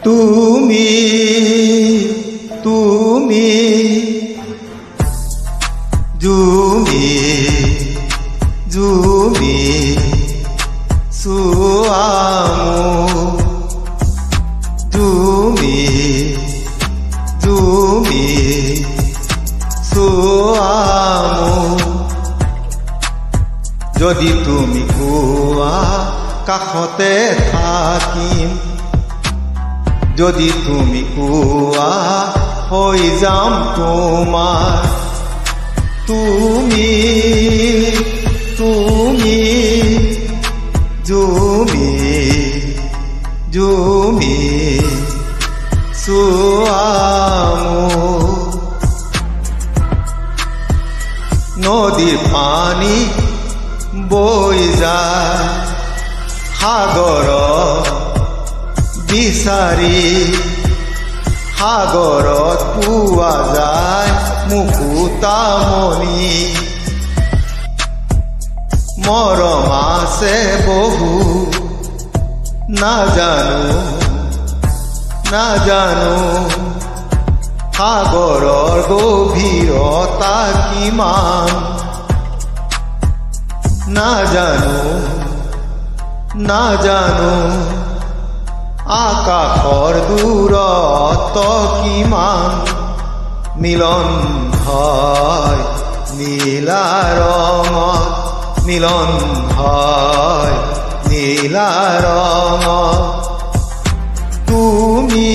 তুমি তুমি জুমি জুমি suamu jumi jumi suamu যদি তুমি কোৱা কাষতে থাকিম যদি তুমি কোৱা হৈ যাম তোমাৰ তুমি তুমি জুমি জুমি সুয়ামু নদীৰ পানী বৈ যায় সাগৰ বিচাৰি সাগৰত পোৱা যায় মুকুতামণি মৰম আছে বহু নাজানো নাজানো সাগৰৰ গভীৰতা কিমান নাজানো নাজানো আকাশৰ দূৰত্ব কিমান মিলন হয় নীলা ৰঙত মিলন হয় নীলা ৰঙত তুমি